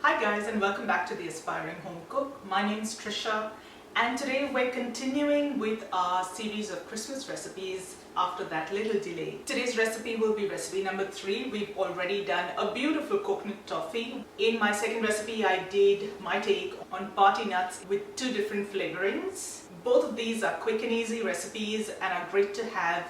Hi guys, and welcome back to the Aspiring Home Cook. My name is Trisha, and today we're continuing with our series of Christmas recipes after that little delay. Today's recipe will be recipe number 3. We've already done a beautiful coconut toffee. In my second recipe, I did my take on party nuts with 2 different flavorings. Both of these are quick and easy recipes and are great to have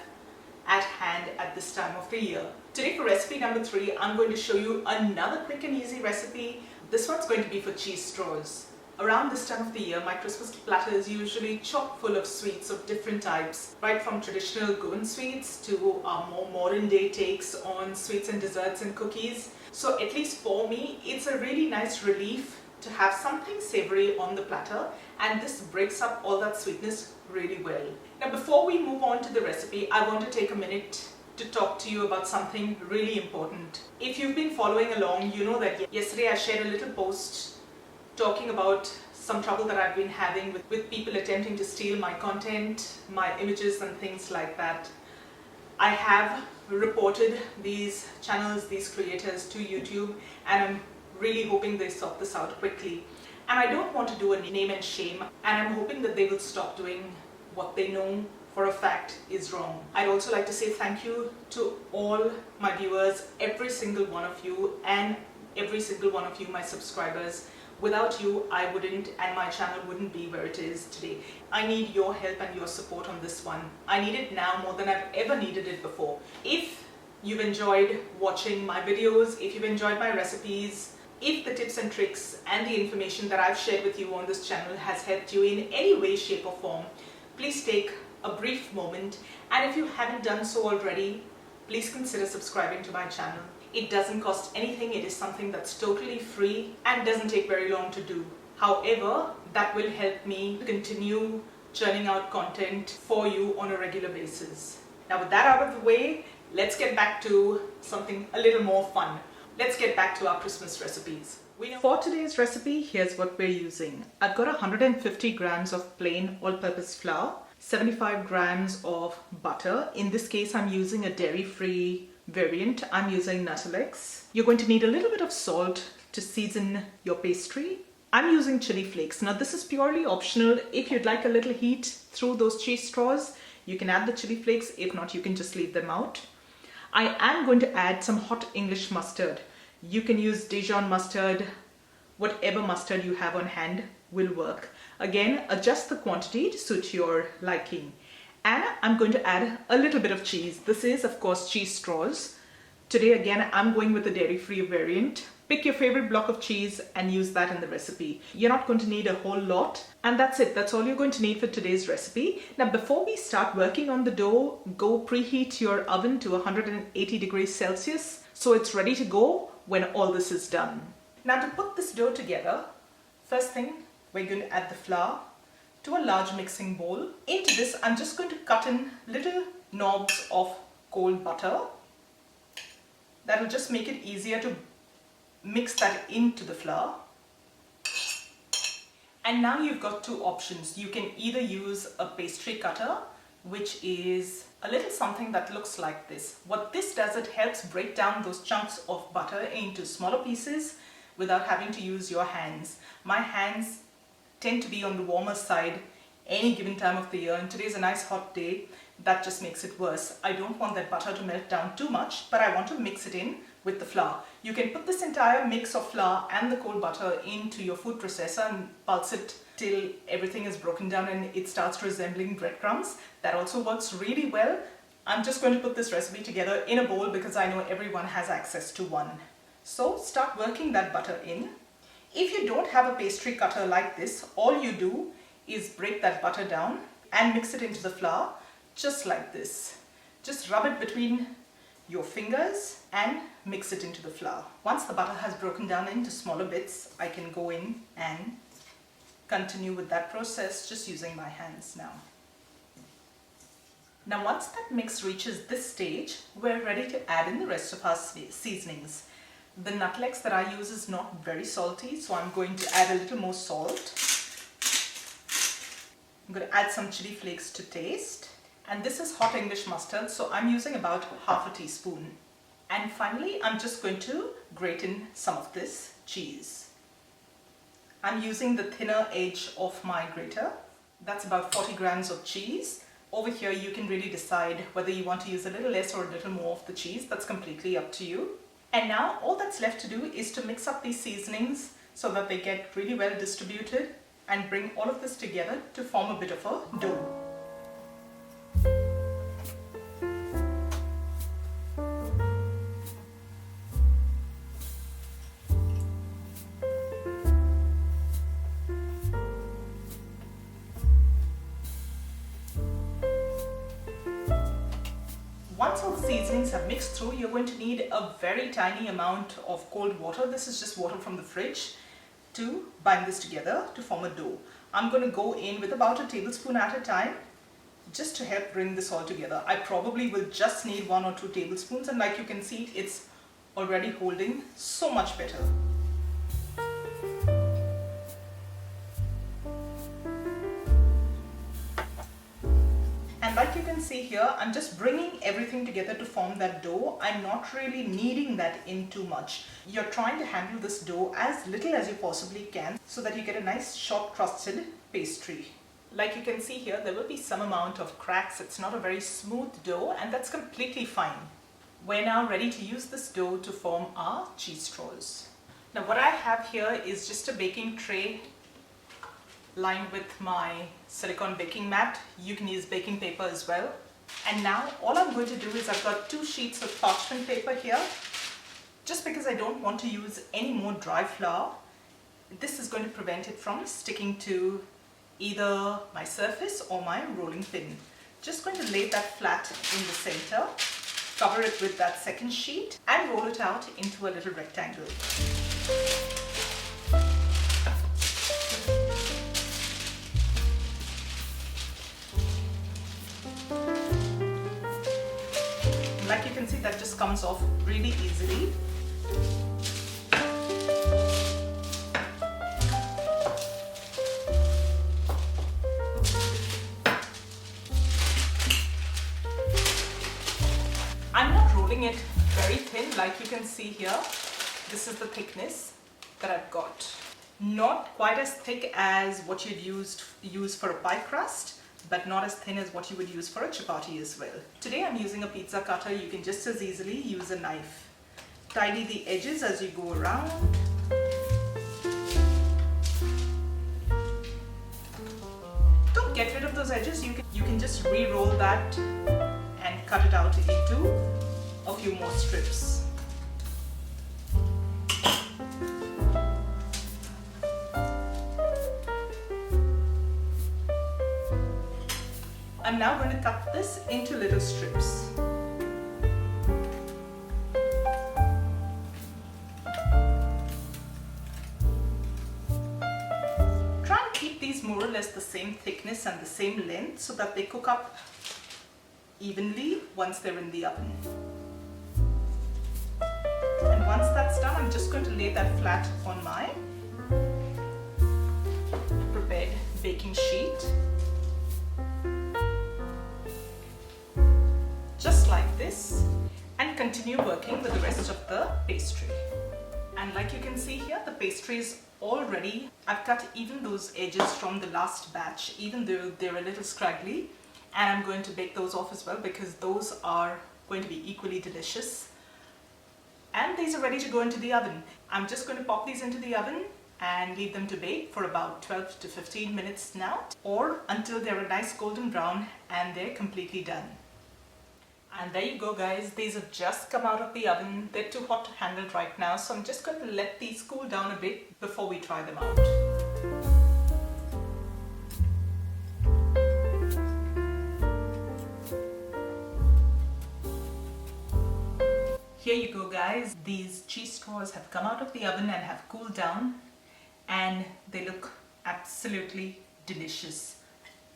at hand at this time of the year. Today for recipe number 3, I'm going to show you another quick and easy recipe. This one's going to be for cheese straws. Around this time of the year, my Christmas platter is usually chock full of sweets of different types, right from traditional Goan sweets to our more modern day takes on sweets and desserts and cookies. So at least for me, it's a really nice relief to have something savory on the platter, and this breaks up all that sweetness really well. Now before we move on to the recipe, I want to take a minute to talk to you about something really important. If you've been following along, you know that yesterday I shared a little post talking about some trouble that I've been having with people attempting to steal my content, my images and things like that. I have reported these channels, these creators to YouTube, and I'm really hoping they sort this out quickly. And I don't want to do a name and shame, and I'm hoping that they will stop doing what they know for a fact is wrong. I'd also like to say thank you to all my viewers, every single one of you, and every single one of you, my subscribers. Without you, I wouldn't, and my channel wouldn't be where it is today. I need your help and your support on this one. I need it now more than I've ever needed it before. If you've enjoyed watching my videos, if you've enjoyed my recipes, if the tips and tricks and the information that I've shared with you on this channel has helped you in any way, shape or form, please take a brief moment, and if you haven't done so already, please consider subscribing to my channel. It doesn't cost anything, it is something that's totally free and doesn't take very long to do. However, that will help me continue churning out content for you on a regular basis. Now with that out of the way, let's get back to something a little more fun. Let's get back to our Christmas recipes. For today's recipe, here's what we're using. I've got 150 grams of plain all-purpose flour, 75 grams of butter. In this case, I'm using a dairy-free variant. I'm using Nuttelex. You're going to need a little bit of salt to season your pastry. I'm using chili flakes. Now this is purely optional. If you'd like a little heat through those cheese straws, you can add the chili flakes. If not, you can just leave them out. I am going to add some hot English mustard. You can use Dijon mustard, whatever mustard you have on hand will work. Again, adjust the quantity to suit your liking. And I'm going to add a little bit of cheese. This is, of course, cheese straws. Today, again, I'm going with the dairy-free variant. Pick your favorite block of cheese and use that in the recipe. You're not going to need a whole lot. And that's it. That's all you're going to need for today's recipe. Now, before we start working on the dough, go preheat your oven to 180 degrees Celsius so it's ready to go when all this is done. Now, to put this dough together, first thing, we're going to add the flour to a large mixing bowl. Into this, I'm just going to cut in little knobs of cold butter. That'll just make it easier to mix that into the flour. And now you've got 2 options. You can either use a pastry cutter, which is a little something that looks like this. What this does, it helps break down those chunks of butter into smaller pieces without having to use your hands. My hands tend to be on the warmer side any given time of the year, and today's a nice hot day. That just makes it worse. I don't want that butter to melt down too much, but I want to mix it in with the flour. You can put this entire mix of flour and the cold butter into your food processor and pulse it till everything is broken down and it starts resembling breadcrumbs. That also works really well. I'm just going to put this recipe together in a bowl because I know everyone has access to one. So start working that butter in. If you don't have a pastry cutter like this, all you do is break that butter down and mix it into the flour just like this. Just rub it between your fingers and mix it into the flour. Once the butter has broken down into smaller bits, I can go in and continue with that process just using my hands now. Now once that mix reaches this stage, we're ready to add in the rest of our seasonings. The Nuttelex that I use is not very salty, so I'm going to add a little more salt. I'm going to add some chili flakes to taste. And this is hot English mustard, so I'm using about half a teaspoon. And finally, I'm just going to grate in some of this cheese. I'm using the thinner edge of my grater. That's about 40 grams of cheese. Over here you can really decide whether you want to use a little less or a little more of the cheese. That's completely up to you. And now all that's left to do is to mix up these seasonings so that they get really well distributed and bring all of this together to form a bit of a dough. Once all the seasonings have mixed through, you're going to need a very tiny amount of cold water. This is just water from the fridge to bind this together to form a dough. I'm going to go in with about a tablespoon at a time just to help bring this all together. I probably will just need 1 or 2 tablespoons, and like you can see, it's already holding so much better. And like you can see here, I'm just bringing everything together to form that dough. I'm not really kneading that in too much. You're trying to handle this dough as little as you possibly can so that you get a nice short crusted pastry. Like you can see here, there will be some amount of cracks. It's not a very smooth dough, and that's completely fine. We're now ready to use this dough to form our cheese straws. Now what I have here is just a baking tray lined with my silicone baking mat. You can use baking paper as well. And now all I'm going to do is I've got 2 sheets of parchment paper here. Just because I don't want to use any more dry flour, this is going to prevent it from sticking to either my surface or my rolling pin. Just going to lay that flat in the center, cover it with that second sheet and roll it out into a little rectangle. Like you can see, that just comes off really easily. I'm not rolling it very thin, like you can see here. This is the thickness that I've got. Not quite as thick as what you'd use for a pie crust, but not as thin as what you would use for a chapati as well. Today I'm using a pizza cutter. You can just as easily use a knife. Tidy the edges as you go around. Don't get rid of those edges. You can just re-roll that and cut it out into a few more strips. I'm now going to cut this into little strips. Try and keep these more or less the same thickness and the same length so that they cook up evenly once they're in the oven. And once that's done, I'm just going to lay that flat on my prepared baking sheet. Just like this, and continue working with the rest of the pastry. And like you can see here, the pastry is all ready. I've cut even those edges from the last batch, even though they're a little scraggly, and I'm going to bake those off as well because those are going to be equally delicious. And these are ready to go into the oven. I'm just going to pop these into the oven and leave them to bake for about 12 to 15 minutes now, or until they're a nice golden brown and they're completely done. And there you go guys, these have just come out of the oven. They're too hot to handle right now, so I'm just going to let these cool down a bit before we try them out. Here you go guys, these cheese straws have come out of the oven and have cooled down, and they look absolutely delicious.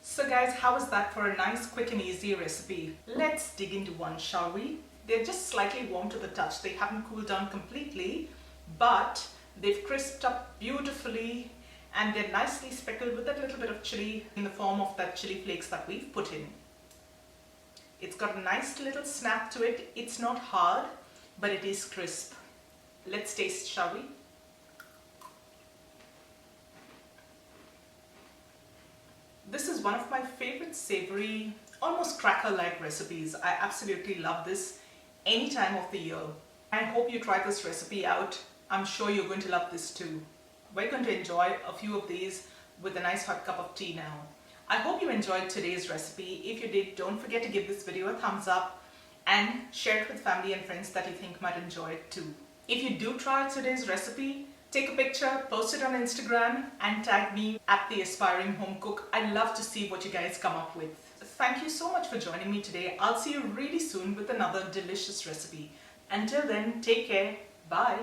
So guys, how was that for a nice, quick and easy recipe? Let's dig into one, shall we? They're just slightly warm to the touch. They haven't cooled down completely, but they've crisped up beautifully, and they're nicely speckled with that little bit of chili in the form of that chili flakes that we've put in. It's got a nice little snap to it. It's not hard, but it is crisp. Let's taste, shall we? one of my favorite savory, almost cracker-like recipes. I absolutely love this any time of the year. I hope you try this recipe out. I'm sure you're going to love this too. We're going to enjoy a few of these with a nice hot cup of tea now. I hope you enjoyed today's recipe. If you did, don't forget to give this video a thumbs up and share it with family and friends that you think might enjoy it too. If you do try today's recipe, take a picture, post it on Instagram and tag me at The Aspiring Home Cook. I'd love to see what you guys come up with. Thank you so much for joining me today. I'll see you really soon with another delicious recipe. Until then, take care. Bye.